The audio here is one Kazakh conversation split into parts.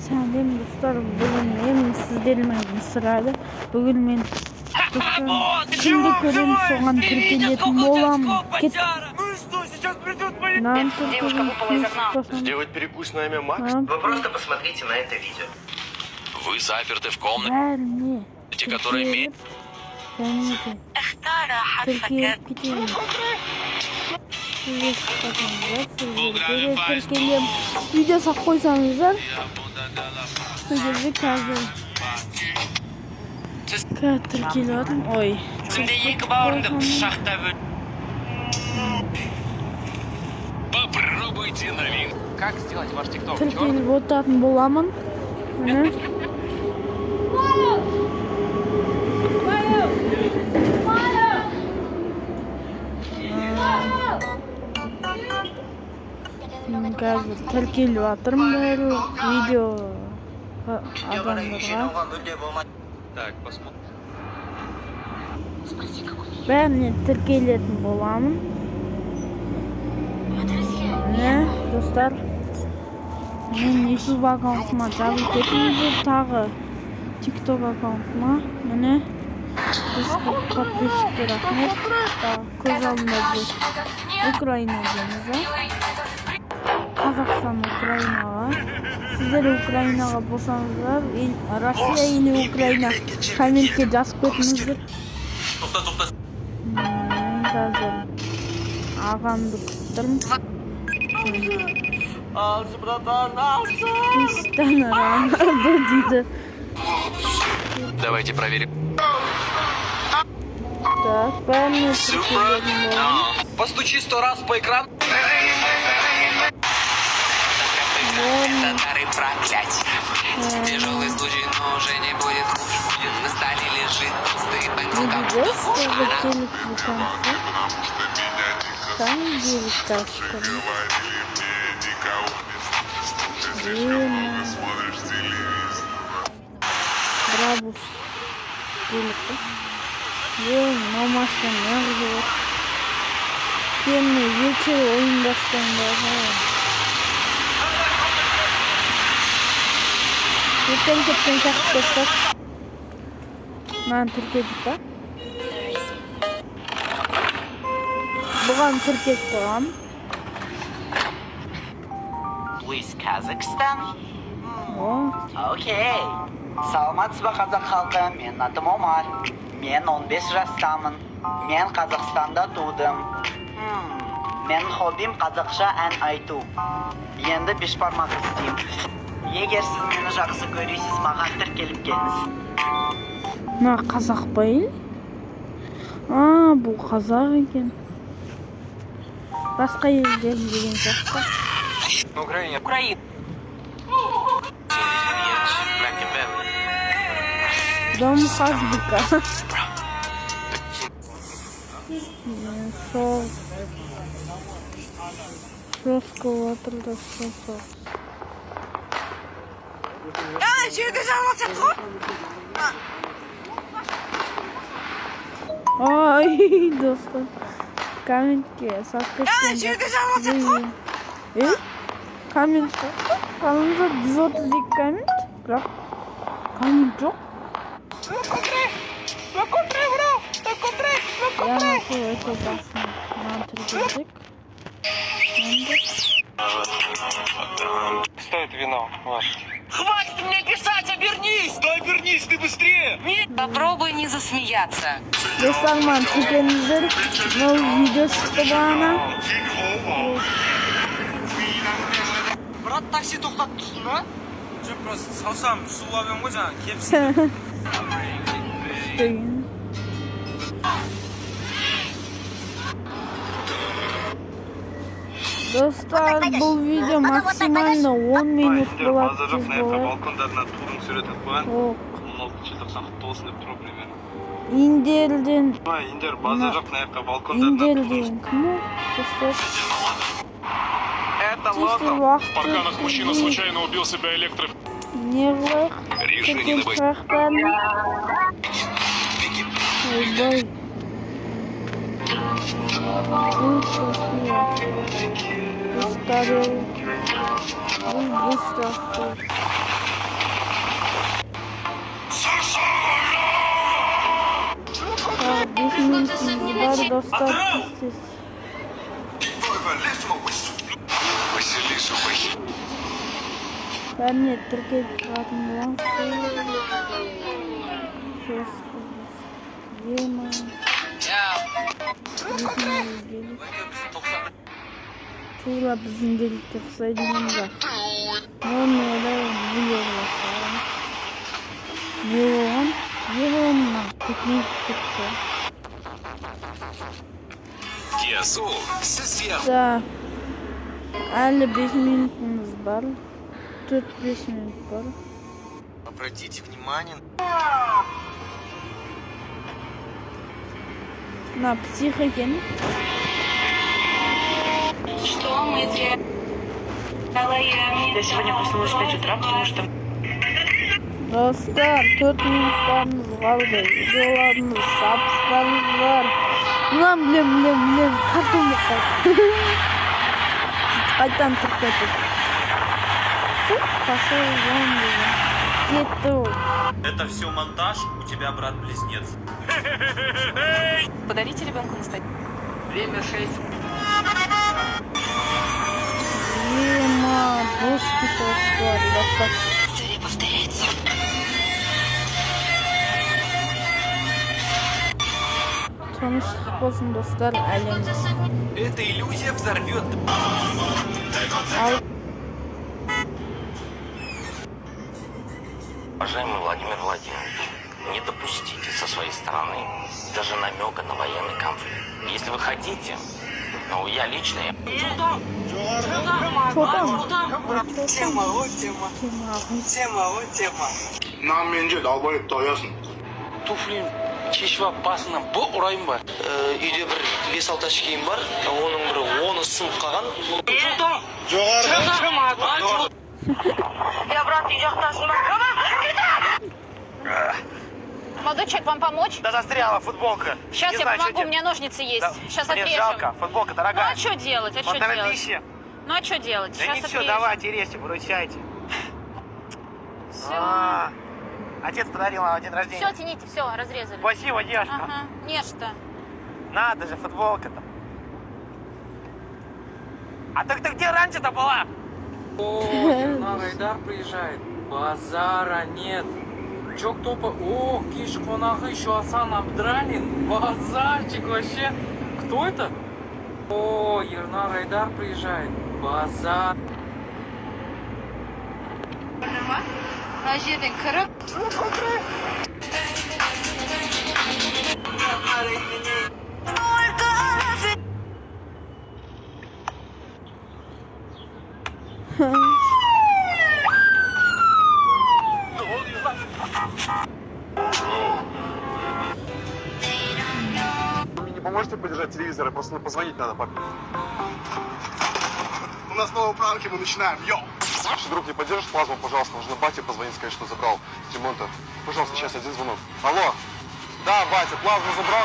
Сәлем достар, бүгін мен сіздермен сұрады. Бүгін мен кімді көрем, соған тіркелетін боламын. Девушка выпала из окна. Сделать перекус на имя Макс? Вы просто посмотрите на это видео. Вы заперты в комнате, которая имеет... Видео сақ қойсаңыздар, тіркеліп атым. Ой. Сінде екі бауырынды пышақта бөл. Попробуйте новинку. Как сделать ваш тикток? Тіркеліп отатын боламын. Қазір тіркеліп атырмын барлық видео адамдарға. Так, посмотрим. Бәріне тіркелетін боламын. Міне, достар, мен YouTube аккаунтыма жазып кетіңіздер, тағы TikTok аккаунтыма. Міне, подписчиктер рахмет. Көз алдында бұл Украина дейміз. Қазақстан Украинаға. Сіздер Украинаға болсаңыздар, Россия или Украина комментке жазып кетіңіздер. Тоқта. Мен қазір ағамды күттірмін. Алшы, братан, алшы! Криштиану Роналду дейді. Давайте проверим. Так, бәріне тіркелетін боламын. Постучи 100 раз по экрану. Татары проклятие. Тяжелый случай, но уже не будет хуже. На столе лежит пустые банкноты. Видите, что телек в конце? Там девятачка. Брабус. Телека. Мамасы неғып. Пенный вечер ойындастан. Ертең кеткен шақып достар. Маған тіркедік па? Бұған тіркет қоғам. Please, Kazakhstan. Окей. Саламатсыз ба қазақ халқы, менің атым Омар. Мен 15 жастамын. Мен Қазақстанда тудым. Менің хоббим қазақша ән айту. Енді бешбармақ істеймін. Егер сіз мені жақсы көресіз, маған тіркеліп келіңіз. Мына қазақ па ел? Бұл қазақ екен. Басқа елден деген жақта. Украина. Дом Хазбика. Сол. Жестко отырды сол. Жерге жарылып жатыр ғой. Ой, достар. Комментке салып кеткен. Жерге жарылып жатыр ғой. Коммент. Қалыңыздар 132 коммент. Бірақ коммент жоқ. Lo encontré, bro. Lo encontré. Я нашел эту басню. Нам требует. Стоит вино ваше. Хватит мне писать, обернись! Да обернись ты быстрее! Попробуй не засмеяться. Достар, маған тіркеліңіздер. Мынау видео шықты бағана. Брат, такси тоқтап тұрсың ба? Жоқ, просто салсам су алып ғой жаңа, кепсін. Достар, бұл видео максимально 10 минут болады. Балкондарына турын сүретіп қойған. 16 желтоқсан құтты болсын деп тұр примерно. Индерден. Индер база жоқ, мына балкондарына. Индерден кім ол? Достар. Это лото. В Парканах мужчина случайно убил себя электро... Не қылайық? Решение на бой. Ойбай. Устарел. Быстро. Dostlar tez. Василиса, Ben de Türkiye çıkardım. Yemen. Tuğla bizim delikte kısaydığım var. Olmayla biliyorlar. Yığınla piknik bitti. Киасу, сверху. Da 55 minutumuz var. 45 minut var. Обратите внимание. На психоген. Что мы делаем? Я сегодня проснулась в 5 утра, потому что... Dostlar 4 minutlarımız kaldı. Videolarımız, subscribe'larımız var. Bilem. Kartım yok. Kaytan tıkladık. Пошел вон. Где-то. Это все монтаж, у тебя брат-близнец. Подарите ребенку настоящий. Время 6. Ема, русский соцсеть, достаточно. История повторяется. Tanıştık olsun dostlar, ailemiz. Эта иллюзия взорвет. Уважаемый Владимир Владимирович, не допустите со своей стороны даже намека на военный конфликт. Если вы хотите, ну я лично... Namence dalbayıp doyasın. Туфлим чешіп алып басынан бұл ұрайым бар. Үйде бір 5-6 киім бар. Оның бірі 10-ы сынып қалған. Я, брат, идешь на Молодой человек, вам помочь? Да застряла футболка. Сейчас я помогу, у меня ножницы есть. Сейчас Мне отрежем. жалко, футболка Ну дорогая. а что делать? А что Вот, наверное, делать? 1000. Ну а что делать? Да Сейчас ничего, отрежем. давайте, режьте, выручайте. Все. Отец подарил на день рождения. Все, тяните, все, разрезали. Спасибо, девушка. Ага, не что. Надо же, футболка-то. А ты где раньше-то была? О, Гайдар приезжает. Базара нет. Чё кто по... О, киш конахы еще Асан Абдралин. Базарчик вообще. Кто это? О, Ернар Гайдар приезжает. Базар. Вы мне не поможете подержать телевизор? Просто позвонить надо папе. У нас новые пранки, мы начинаем. Йоу! Слушай, друг, не поддержишь плазму, пожалуйста? Нужно бате позвонить, сказать, что забрал с ремонта. Пожалуйста, сейчас один звонок. Алло. Да, батя, плазму забрал.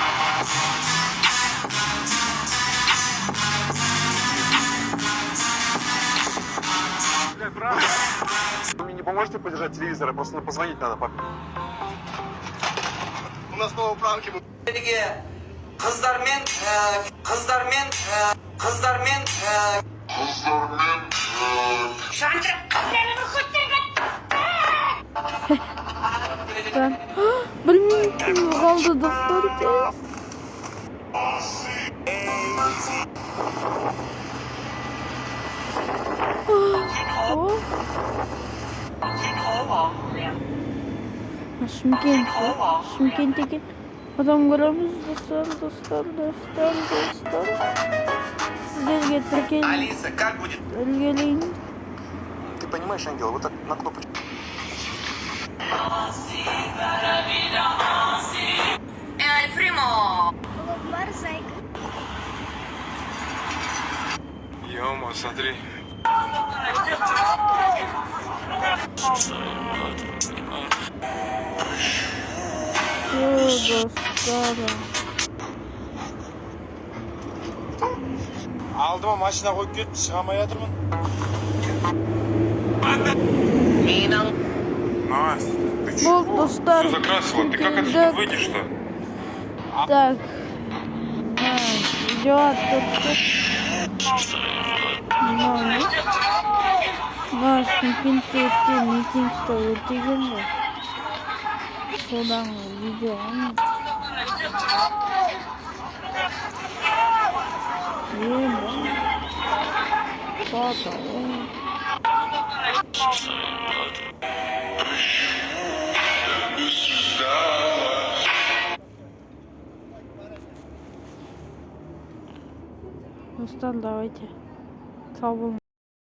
Вы мне не поможете подержать телевизор? Просто позвонить надо папе. У нас новые пранки, мы... Ben bilmiyorum kaldı dostlar tez. Şimkent'teki adam görüyoruz dostlar. Sizlerge Türkiye'nin Алиса, как будет? Gelin. Ты понимаешь, Ангел, вот так на кнопочку. Ё-моё, смотри. Все dostlar. Алдыма машина қойып кетті, шыға алмай жатырмын. Настя, ты Bu чего? dostlar. Все закрасила. Ты как Türkiye'de- отсюда выйдешь-то? Так. видео attırdık. Ne? Шымкентте өткен митингті өтеген ғой. Содан видео фото. Достар, давайте. Sağ olun.